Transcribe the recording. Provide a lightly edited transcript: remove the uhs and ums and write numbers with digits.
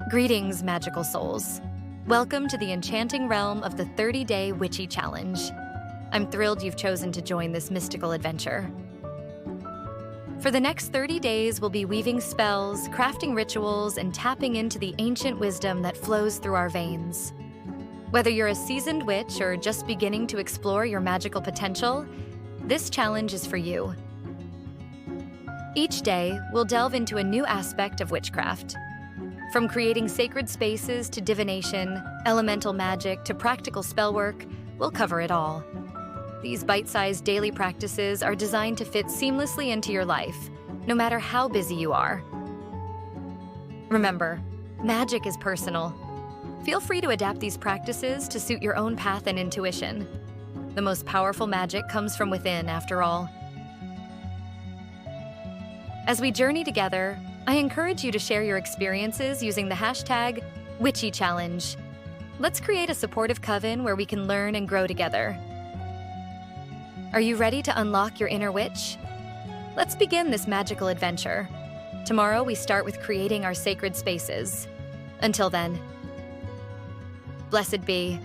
Greetings, magical souls. Welcome to the enchanting realm of the 30-day Witchy Challenge. I'm thrilled you've chosen to join this mystical adventure. For the next 30 days, we'll be weaving spells, crafting rituals, and tapping into the ancient wisdom that flows through our veins. Whether you're a seasoned witch or just beginning to explore your magical potential, this challenge is for you. Each day, we'll delve into a new aspect of witchcraft. From creating sacred spaces to divination, elemental magic to practical spellwork, we'll cover it all. These bite-sized daily practices are designed to fit seamlessly into your life, no matter how busy you are. Remember, magic is personal. Feel free to adapt these practices to suit your own path and intuition. The most powerful magic comes from within, after all. As we journey together, I encourage you to share your experiences using the hashtag #WitchyChallenge. Let's create a supportive coven where we can learn and grow together. Are you ready to unlock your inner witch? Let's begin this magical adventure. Tomorrow we start with creating our sacred spaces. Until then, blessed be.